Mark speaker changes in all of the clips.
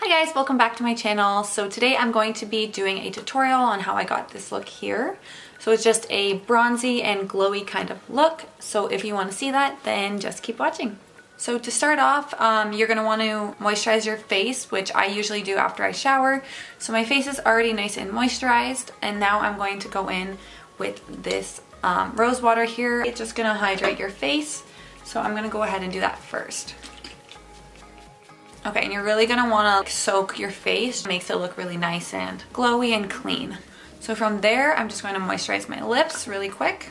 Speaker 1: Hi guys, welcome back to my channel. So today I'm going to be doing a tutorial on how I got this look here. So it's just a bronzy and glowy kind of look. So if you want to see that, then just keep watching. So to start off, you're going to want to moisturize your face, which I usually do after I shower. So my face is already nice and moisturized, and now I'm going to go in with this rose water here. It's just going to hydrate your face. So I'm going to go ahead and do that first. Okay, and you're really gonna wanna soak your face. It makes it look really nice and glowy and clean. So from there, I'm just going to moisturize my lips really quick.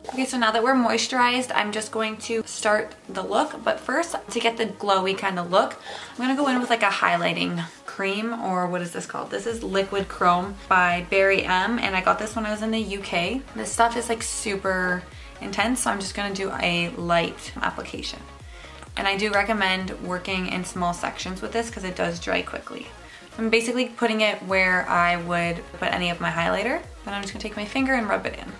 Speaker 1: Okay, so now that we're moisturized, I'm just going to start the look. But first, to get the glowy kind of look, I'm gonna go in with like a highlighting cream, or what is this called? This is Liquid Chrome by Barry M, and I got this when I was in the UK. This stuff is like super intense, so I'm just gonna do a light application. And I do recommend working in small sections with this because it does dry quickly. I'm basically putting it where I would put any of my highlighter. Then I'm just gonna take my finger and rub it in.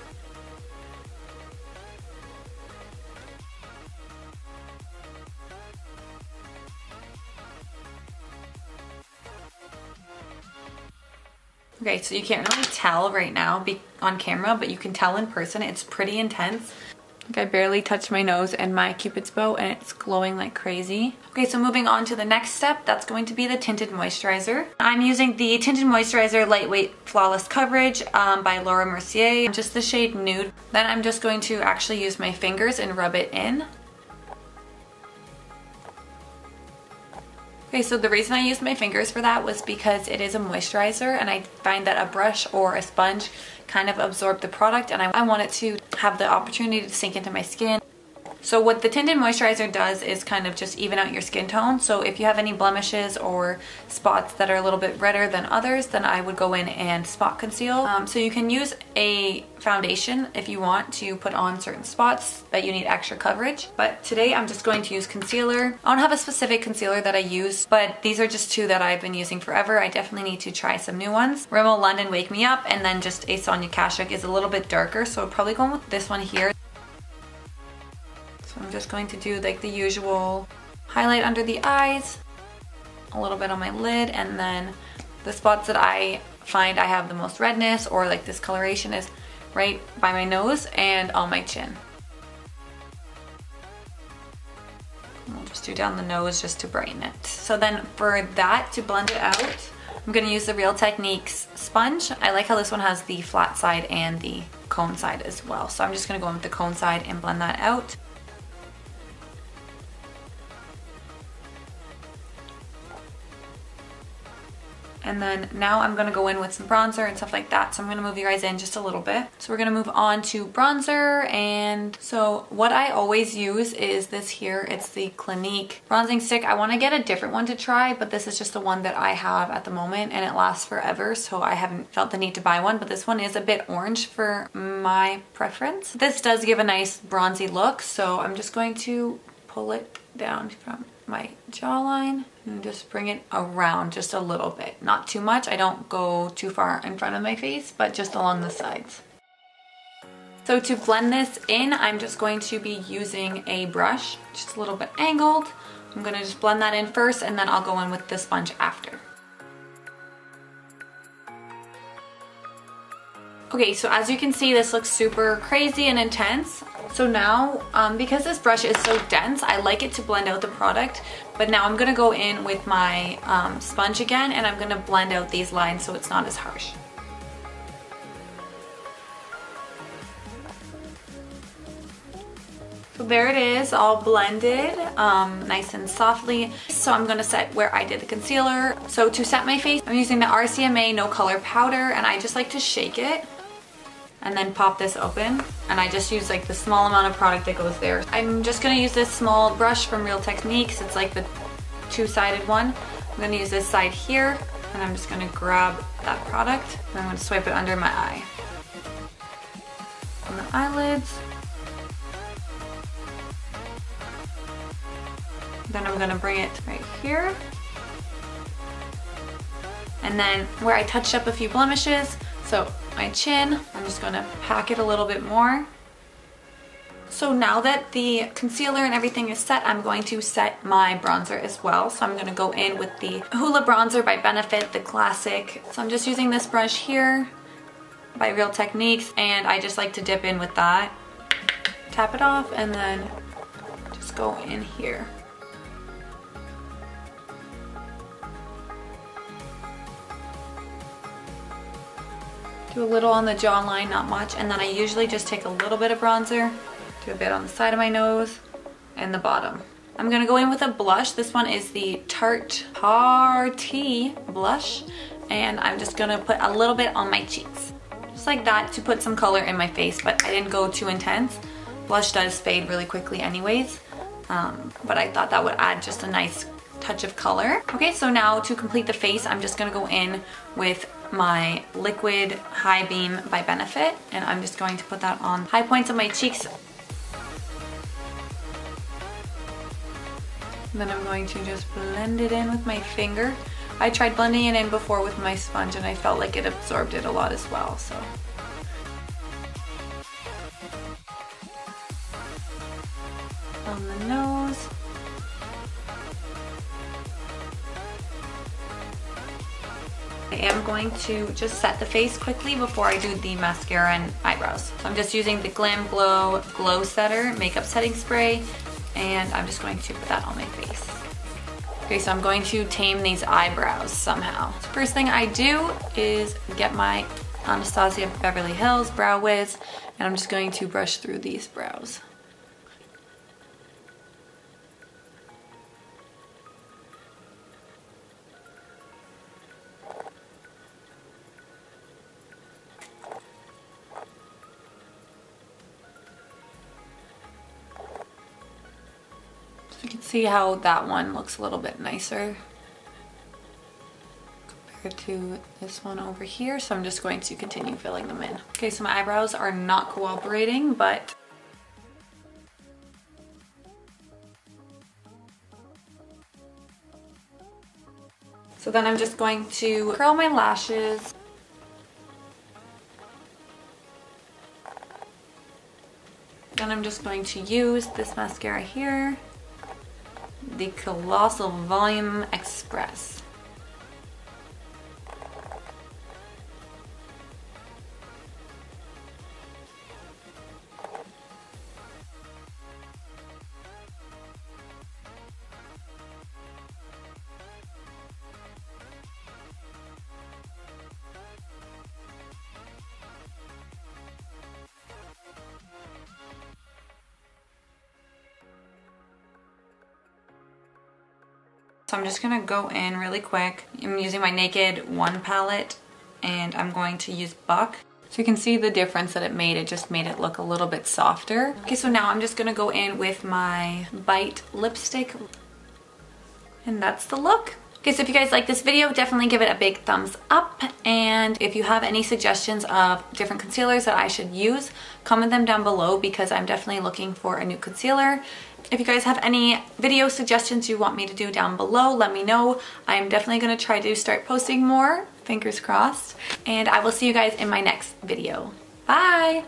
Speaker 1: Okay, so you can't really tell right now on camera, but you can tell in person. It's pretty intense. I barely touched my nose and my Cupid's bow, and it's glowing like crazy. Okay, so moving on to the next step, that's going to be the tinted moisturizer. I'm using the Tinted Moisturizer Lightweight Flawless Coverage by Laura Mercier, just the shade Nude. Then I'm just going to actually use my fingers and rub it in. Okay, so the reason I used my fingers for that was because it is a moisturizer, and I find that a brush or a sponge kind of absorb the product, and I want it to have the opportunity to sink into my skin. So what the tinted moisturizer does is kind of just even out your skin tone. So if you have any blemishes or spots that are a little bit redder than others, then I would go in and spot conceal. So you can use a foundation if you want to put on certain spots that you need extra coverage. But today I'm just going to use concealer. I don't have a specific concealer that I use, but these are just two that I've been using forever. I definitely need to try some new ones. Rimmel London Wake Me Up, and then just a Sonia Kashuk is a little bit darker, so I'll probably go with this one here. I'm just going to do like the usual highlight under the eyes, a little bit on my lid, and then the spots that I find I have the most redness or like discoloration is right by my nose and on my chin. And I'll just do down the nose just to brighten it. So then for that, to blend it out, I'm going to use the Real Techniques sponge. I like how this one has the flat side and the cone side as well. So I'm just going to go in with the cone side and blend that out. And then now I'm gonna go in with some bronzer and stuff like that. So I'm gonna move you guys in just a little bit. So we're gonna move on to bronzer. And so what I always use is this here. It's the Clinique bronzing stick. I wanna get a different one to try, but this is just the one that I have at the moment, and it lasts forever. So I haven't felt the need to buy one, but this one is a bit orange for my preference. This does give a nice bronzy look. So I'm just going to pull it down from my jawline and just bring it around just a little bit. Not too much. I don't go too far in front of my face, but just along the sides. So to blend this in, I'm just going to be using a brush, just a little bit angled. I'm gonna just blend that in first, and then I'll go in with the sponge after. Okay, so as you can see, this looks super crazy and intense. So now, because this brush is so dense, I like it to blend out the product, but now I'm gonna go in with my sponge again, and I'm gonna blend out these lines so it's not as harsh. So there it is, all blended, nice and softly. So I'm gonna set where I did the concealer. So to set my face, I'm using the RCMA No Color Powder, and I just like to shake it and then pop this open, and I just use like the small amount of product that goes there. I'm just gonna use this small brush from Real Techniques. It's like the two-sided one. I'm gonna use this side here, and I'm just gonna grab that product, and I'm gonna swipe it under my eye. On the eyelids. Then I'm gonna bring it right here. And then where I touched up a few blemishes, so my chin, I'm just gonna pack it a little bit more. So now that the concealer and everything is set, I'm going to set my bronzer as well. So I'm going to go in with the Hoola Bronzer by Benefit, the classic. So I'm just using this brush here by Real Techniques, and I just like to dip in with that. Tap it off and then just go in here. Do a little on the jawline, not much, and then I usually just take a little bit of bronzer, do a bit on the side of my nose and the bottom. I'm gonna go in with a blush. This one is the Tarte Party blush, and I'm just gonna put a little bit on my cheeks. Just like that, to put some color in my face, but I didn't go too intense. Blush does fade really quickly anyways, but I thought that would add just a nice touch of color. Okay, so now to complete the face, I'm just gonna go in with my Liquid High Beam by Benefit, and I'm just going to put that on high points of my cheeks. And then I'm going to just blend it in with my finger. I tried blending it in before with my sponge and I felt like it absorbed it a lot as well, so. On the nose. I am going to just set the face quickly before I do the mascara and eyebrows. So I'm just using the Glam Glow Glow Setter makeup setting spray, and I'm just going to put that on my face. Okay, so I'm going to tame these eyebrows somehow. So first thing I do is get my Anastasia Beverly Hills Brow Wiz, and I'm just going to brush through these brows. So you can see how that one looks a little bit nicer compared to this one over here. So I'm just going to continue filling them in. Okay, so my eyebrows are not cooperating, but so then I'm just going to curl my lashes. Then I'm just going to use this mascara here, the Colossal Volume Express. So I'm just gonna go in really quick. I'm using my Naked One palette and I'm going to use Buck. So you can see the difference that it made. It just made it look a little bit softer. Okay, so now I'm just gonna go in with my Bite lipstick, and that's the look. Okay, so if you guys like this video, definitely give it a big thumbs up. And if you have any suggestions of different concealers that I should use, comment them down below because I'm definitely looking for a new concealer. If you guys have any video suggestions you want me to do down below, let me know. I'm definitely going to try to start posting more, fingers crossed. And I will see you guys in my next video. Bye!